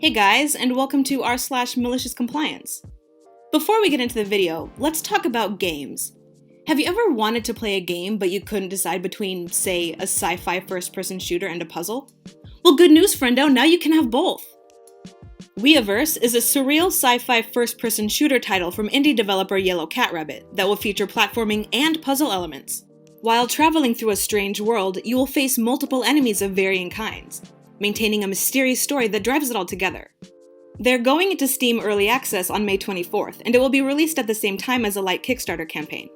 Hey guys, and welcome to r/MaliciousCompliance. Before we get into the video, let's talk about games. Have you ever wanted to play a game but you couldn't decide between, say, a sci-fi first-person shooter and a puzzle? Well, good news, friendo, now you can have both! Weaverse is a surreal sci-fi first-person shooter title from indie developer Yellow Cat Rabbit that will feature platforming and puzzle elements. While traveling through a strange world, you will face multiple enemies of varying kinds, maintaining a mysterious story that drives it all together. They're going into Steam Early Access on May 24th, and it will be released at the same time as a light Kickstarter campaign.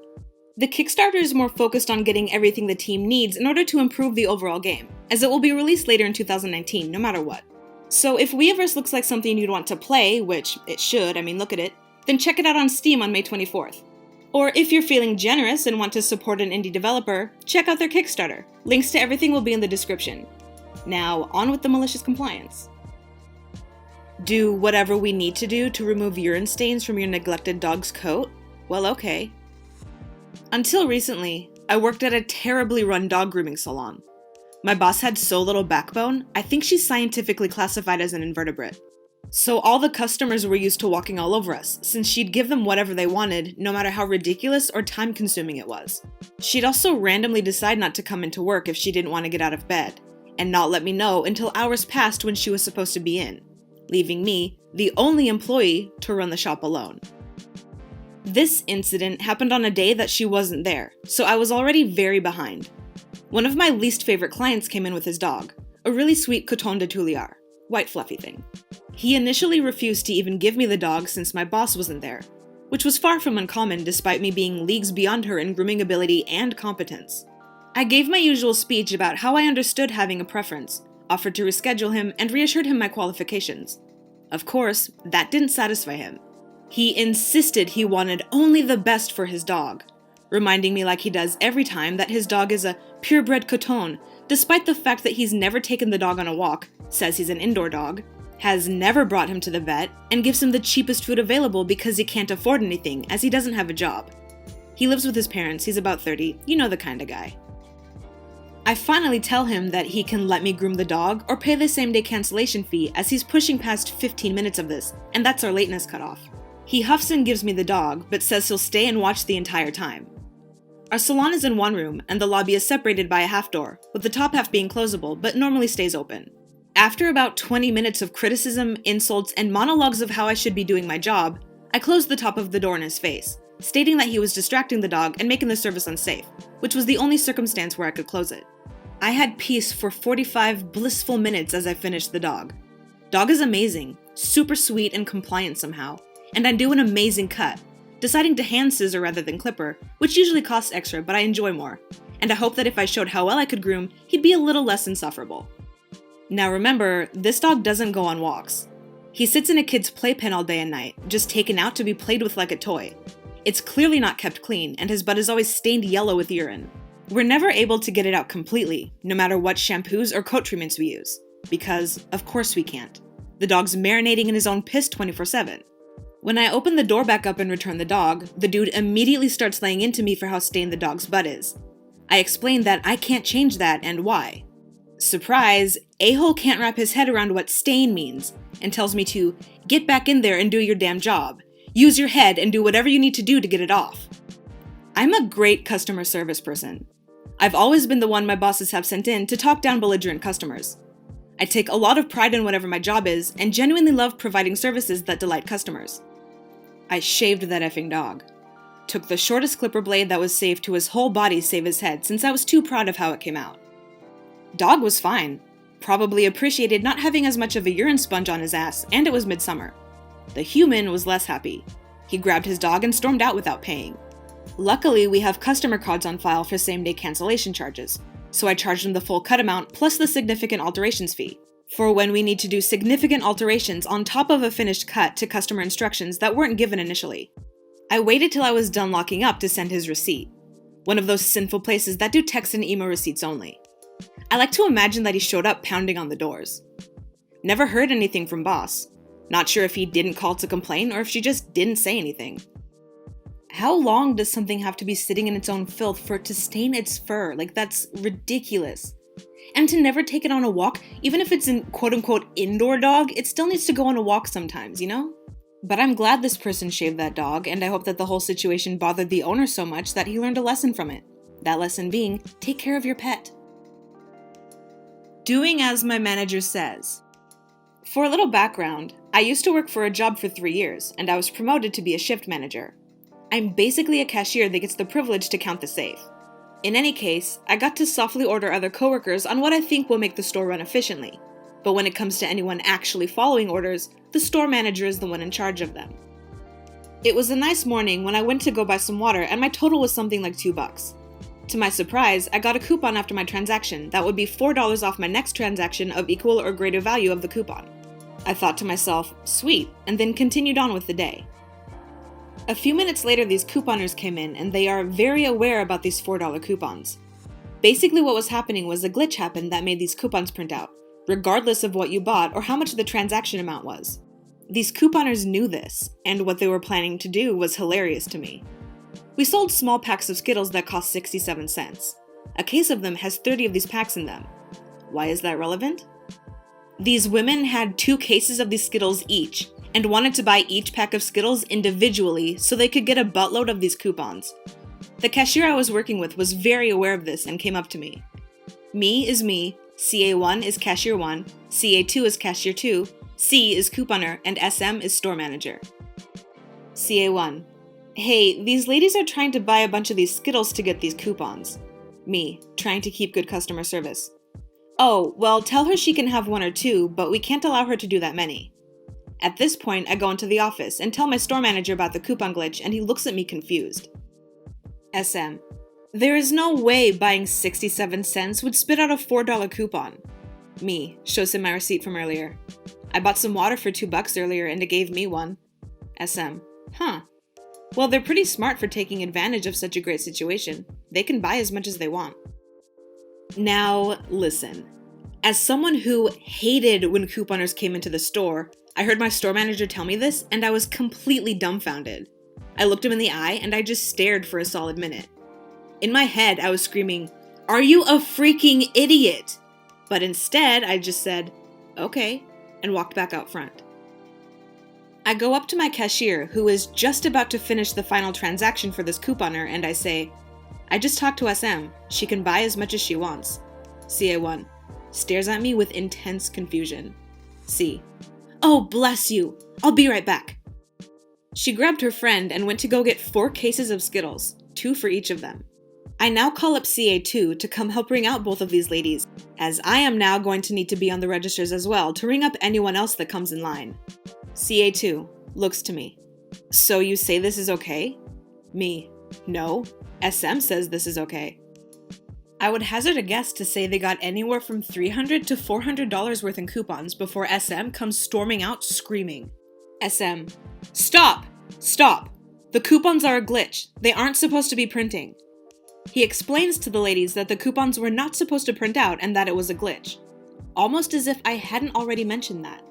The Kickstarter is more focused on getting everything the team needs in order to improve the overall game, as it will be released later in 2019, no matter what. So if Weaverse looks like something you'd want to play, which it should, look at it, then check it out on Steam on May 24th. Or if you're feeling generous and want to support an indie developer, check out their Kickstarter. Links to everything will be in the description. Now, on with the malicious compliance. Do whatever we need to do to remove urine stains from your neglected dog's coat? Well, okay. Until recently, I worked at a terribly run dog grooming salon. My boss had so little backbone, I think she's scientifically classified as an invertebrate. So all the customers were used to walking all over us, since she'd give them whatever they wanted, no matter how ridiculous or time-consuming it was. She'd also randomly decide not to come into work if she didn't want to get out of bed, and not let me know until hours passed when she was supposed to be in, leaving me, the only employee, to run the shop alone. This incident happened on a day that she wasn't there, so I was already very behind. One of my least favorite clients came in with his dog, a really sweet Coton de Tuileries, white fluffy thing. He initially refused to even give me the dog since my boss wasn't there, which was far from uncommon despite me being leagues beyond her in grooming ability and competence. I gave my usual speech about how I understood having a preference, offered to reschedule him, and reassured him my qualifications. Of course, that didn't satisfy him. He insisted he wanted only the best for his dog, reminding me like he does every time that his dog is a purebred Coton, despite the fact that he's never taken the dog on a walk, says he's an indoor dog, has never brought him to the vet, and gives him the cheapest food available because he can't afford anything as he doesn't have a job. He lives with his parents, he's about 30, you know the kind of guy. I finally tell him that he can let me groom the dog or pay the same-day cancellation fee as he's pushing past 15 minutes of this, and that's our lateness cutoff. He huffs and gives me the dog, but says he'll stay and watch the entire time. Our salon is in one room, and the lobby is separated by a half door, with the top half being closable, but normally stays open. After about 20 minutes of criticism, insults, and monologues of how I should be doing my job, I closed the top of the door in his face, stating that he was distracting the dog and making the service unsafe, which was the only circumstance where I could close it. I had peace for 45 blissful minutes as I finished the dog. Dog is amazing, super sweet and compliant somehow, and I do an amazing cut, deciding to hand scissor rather than clipper, which usually costs extra but I enjoy more, and I hope that if I showed how well I could groom, he'd be a little less insufferable. Now remember, this dog doesn't go on walks. He sits in a kid's playpen all day and night, just taken out to be played with like a toy. It's clearly not kept clean, and his butt is always stained yellow with urine. We're never able to get it out completely, no matter what shampoos or coat treatments we use, because, of course we can't. The dog's marinating in his own piss 24/7. When I open the door back up and return the dog, the dude immediately starts laying into me for how stained the dog's butt is. I explain that I can't change that and why. Surprise, a-hole can't wrap his head around what stain means, and tells me to get back in there and do your damn job. Use your head and do whatever you need to do to get it off. I'm a great customer service person. I've always been the one my bosses have sent in to talk down belligerent customers. I take a lot of pride in whatever my job is and genuinely love providing services that delight customers. I shaved that effing dog. Took the shortest clipper blade that was safe to his whole body save his head since I was too proud of how it came out. Dog was fine. Probably appreciated not having as much of a urine sponge on his ass, and it was midsummer. The human was less happy. He grabbed his dog and stormed out without paying. Luckily, we have customer cards on file for same-day cancellation charges, so I charged him the full cut amount plus the significant alterations fee, for when we need to do significant alterations on top of a finished cut to customer instructions that weren't given initially. I waited till I was done locking up to send his receipt, one of those sinful places that do text and email receipts only. I like to imagine that he showed up pounding on the doors. Never heard anything from boss. Not sure if he didn't call to complain or if she just didn't say anything. How long does something have to be sitting in its own filth for it to stain its fur? Like, that's ridiculous. And to never take it on a walk, even if it's an quote-unquote indoor dog, it still needs to go on a walk sometimes, you know? But I'm glad this person shaved that dog, and I hope that the whole situation bothered the owner so much that he learned a lesson from it. That lesson being, take care of your pet. Doing as my manager says. For a little background, I used to work for a job for 3 years, and I was promoted to be a shift manager. I'm basically a cashier that gets the privilege to count the safe. In any case, I got to softly order other coworkers on what I think will make the store run efficiently. But when it comes to anyone actually following orders, the store manager is the one in charge of them. It was a nice morning when I went to go buy some water and my total was something like $2. To my surprise, I got a coupon after my transaction that would be $4 off my next transaction of equal or greater value of the coupon. I thought to myself, sweet, and then continued on with the day. A few minutes later, these couponers came in and they are very aware about these $4 coupons. Basically what was happening was a glitch happened that made these coupons print out, regardless of what you bought or how much the transaction amount was. These couponers knew this, and what they were planning to do was hilarious to me. We sold small packs of Skittles that cost 67 cents. A case of them has 30 of these packs in them. Why is that relevant? These women had 2 cases of these Skittles each, and wanted to buy each pack of Skittles individually so they could get a buttload of these coupons. The cashier I was working with was very aware of this and came up to me. Me is me, CA1 is cashier 1, CA2 is cashier 2, C is couponer, and SM is store manager. CA1. Hey, these ladies are trying to buy a bunch of these Skittles to get these coupons. Me, trying to keep good customer service. Oh, well, tell her she can have 1 or 2, but we can't allow her to do that many. At this point, I go into the office and tell my store manager about the coupon glitch, and he looks at me confused. SM. There is no way buying 67 cents would spit out a $4 coupon. Me, shows him my receipt from earlier. I bought some water for $2 earlier and it gave me 1. SM. Huh. Well, they're pretty smart for taking advantage of such a great situation. They can buy as much as they want. Now, listen. As someone who hated when couponers came into the store, I heard my store manager tell me this and I was completely dumbfounded. I looked him in the eye and I just stared for a solid minute. In my head, I was screaming, "Are you a freaking idiot?" But instead, I just said, "Okay," and walked back out front. I go up to my cashier, who is just about to finish the final transaction for this couponer, and I say, "I just talked to SM. She can buy as much as she wants." CA1 stares at me with intense confusion. C. Oh, bless you. I'll be right back. She grabbed her friend and went to go get 4 cases of Skittles, 2 for each of them. I now call up CA2 to come help ring out both of these ladies, as I am now going to need to be on the registers as well to ring up anyone else that comes in line. CA2 looks to me. So you say this is okay? Me. No. SM says this is okay. I would hazard a guess to say they got anywhere from $300 to $400 worth in coupons before SM comes storming out screaming. SM. Stop! Stop! The coupons are a glitch. They aren't supposed to be printing. He explains to the ladies that the coupons were not supposed to print out and that it was a glitch. Almost as if I hadn't already mentioned that.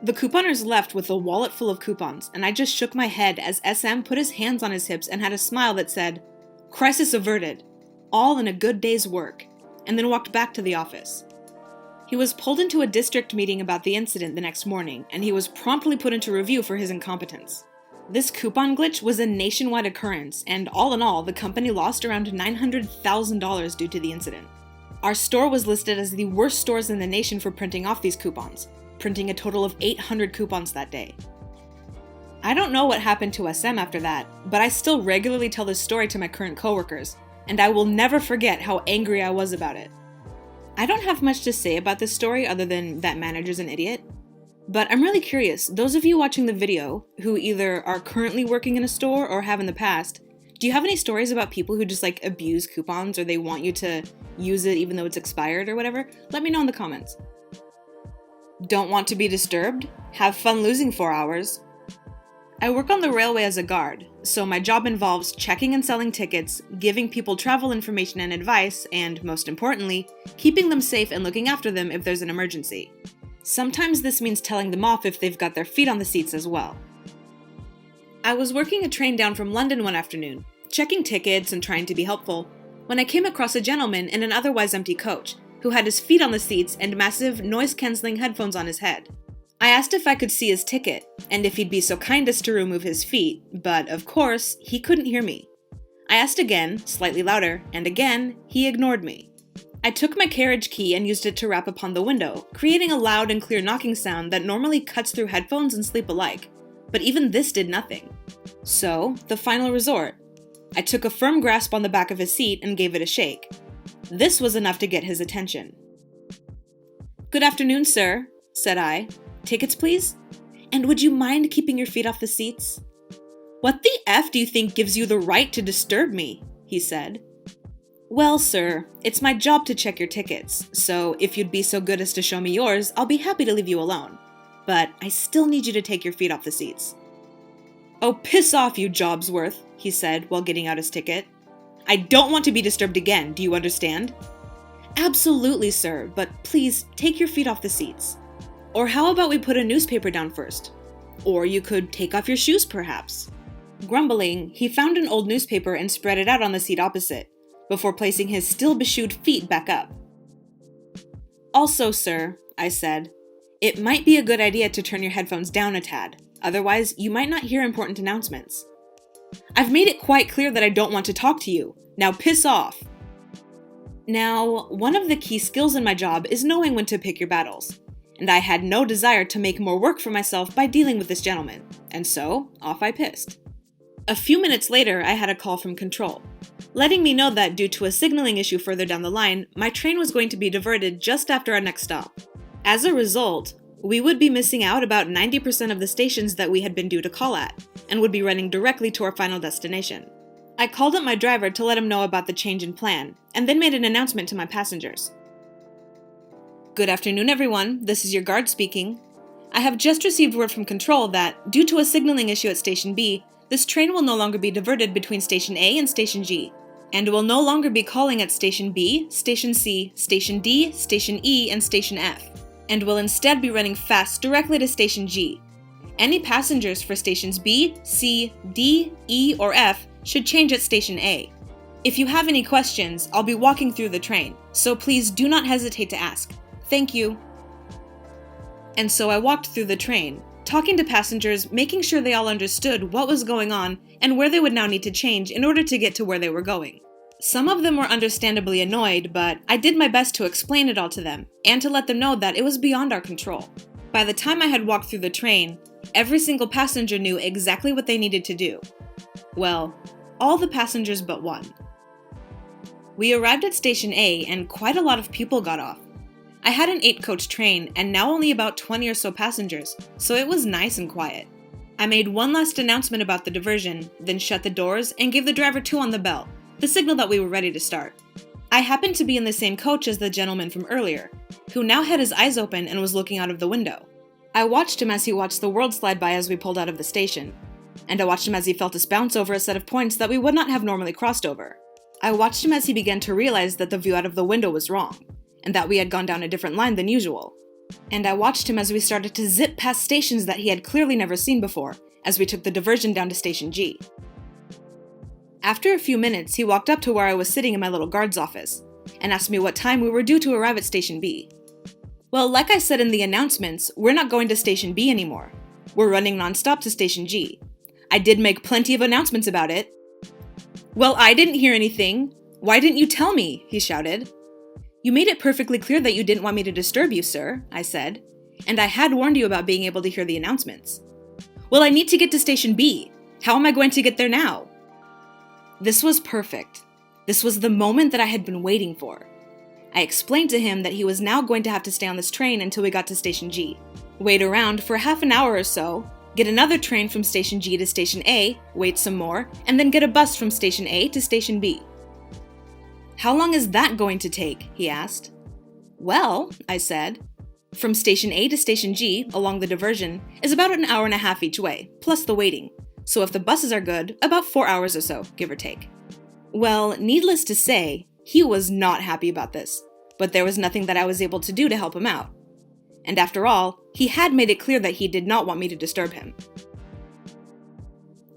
The couponers left with a wallet full of coupons, and I just shook my head as SM put his hands on his hips and had a smile that said, "Crisis averted. All in a good day's work," and then walked back to the office. He was pulled into a district meeting about the incident the next morning, and he was promptly put into review for his incompetence. This coupon glitch was a nationwide occurrence, and all in all, the company lost around $900,000 due to the incident. Our store was listed as the worst stores in the nation for printing off these coupons, printing a total of 800 coupons that day. I don't know what happened to SM after that, but I still regularly tell this story to my current coworkers, and I will never forget how angry I was about it. I don't have much to say about this story other than that manager's an idiot, but I'm really curious, those of you watching the video who either are currently working in a store or have in the past, do you have any stories about people who just abuse coupons or they want you to use it even though it's expired or whatever? Let me know in the comments. Don't want to be disturbed? Have fun losing 4 hours. I work on the railway as a guard, so my job involves checking and selling tickets, giving people travel information and advice, and, most importantly, keeping them safe and looking after them if there's an emergency. Sometimes this means telling them off if they've got their feet on the seats as well. I was working a train down from London one afternoon, checking tickets and trying to be helpful, when I came across a gentleman in an otherwise empty coach, who had his feet on the seats and massive noise-canceling headphones on his head. I asked if I could see his ticket, and if he'd be so kind as to remove his feet, but of course, he couldn't hear me. I asked again, slightly louder, and again, he ignored me. I took my carriage key and used it to rap upon the window, creating a loud and clear knocking sound that normally cuts through headphones and sleep alike, but even this did nothing. So, the final resort. I took a firm grasp on the back of his seat and gave it a shake. This was enough to get his attention. "Good afternoon, sir," said I. "Tickets, please? And would you mind keeping your feet off the seats?" "What the F do you think gives you the right to disturb me?" he said. "Well, sir, it's my job to check your tickets, so if you'd be so good as to show me yours, I'll be happy to leave you alone. But I still need you to take your feet off the seats." "Oh, piss off, you Jobsworth," he said while getting out his ticket. "I don't want to be disturbed again, do you understand?" "Absolutely, sir, but please take your feet off the seats. Or how about we put a newspaper down first? Or you could take off your shoes, perhaps." Grumbling, he found an old newspaper and spread it out on the seat opposite, before placing his still beshoed feet back up. "Also, sir," I said, "it might be a good idea to turn your headphones down a tad, otherwise you might not hear important announcements." "I've made it quite clear that I don't want to talk to you. Now piss off." Now, one of the key skills in my job is knowing when to pick your battles, and I had no desire to make more work for myself by dealing with this gentleman, and so off I pissed. A few minutes later, I had a call from control, letting me know that due to a signaling issue further down the line, my train was going to be diverted just after our next stop. As a result, we would be missing out about 90% of the stations that we had been due to call at, and would be running directly to our final destination. I called up my driver to let him know about the change in plan, and then made an announcement to my passengers. "Good afternoon, everyone. This is your guard speaking. I have just received word from control that, due to a signaling issue at Station B, this train will no longer be diverted between Station A and Station G, and will no longer be calling at Station B, Station C, Station D, Station E, and Station F, and will instead be running fast directly to Station G. Any passengers for Stations B, C, D, E, or F should change at Station A. If you have any questions, I'll be walking through the train, so please do not hesitate to ask. Thank you." And so I walked through the train, talking to passengers, making sure they all understood what was going on and where they would now need to change in order to get to where they were going. Some of them were understandably annoyed, but I did my best to explain it all to them, and to let them know that it was beyond our control. By the time I had walked through the train, every single passenger knew exactly what they needed to do. Well, all the passengers but one. We arrived at Station A, and quite a lot of people got off. I had an 8-coach train, and now only about 20 or so passengers, so it was nice and quiet. I made one last announcement about the diversion, then shut the doors and gave the driver 2 on the bell, the signal that we were ready to start. I happened to be in the same coach as the gentleman from earlier, who now had his eyes open and was looking out of the window. I watched him as he watched the world slide by as we pulled out of the station, and I watched him as he felt us bounce over a set of points that we would not have normally crossed over. I watched him as he began to realize that the view out of the window was wrong, and that we had gone down a different line than usual. And I watched him as we started to zip past stations that he had clearly never seen before, as we took the diversion down to Station G. After a few minutes, he walked up to where I was sitting in my little guard's office, and asked me what time we were due to arrive at Station B. Well, like I said in the announcements, we're not going to Station B anymore. We're running non-stop to Station G. I did make plenty of announcements about it. "Well, I didn't hear anything. Why didn't you tell me?" he shouted. "You made it perfectly clear that you didn't want me to disturb you, sir," I said, "and I had warned you about being able to hear the announcements." "Well, I need to get to Station B. How am I going to get there now?" This was perfect. This was the moment that I had been waiting for. I explained to him that he was now going to have to stay on this train until we got to Station G, wait around for half an hour or so, get another train from Station G to Station A, wait some more, and then get a bus from Station A to Station B. "How long is that going to take?" he asked. "Well," I said, "from Station A to Station G, along the diversion, is about an hour and a half each way, plus the waiting. So if the buses are good, about 4 hours or so, give or take." Well, needless to say, he was not happy about this, but there was nothing that I was able to do to help him out. And after all, he had made it clear that he did not want me to disturb him.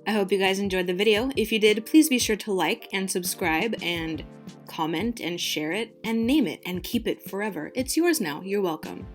I hope you guys enjoyed the video. If you did, please be sure to like and subscribe and comment and share it, and name it and keep it forever. It's yours now. You're welcome.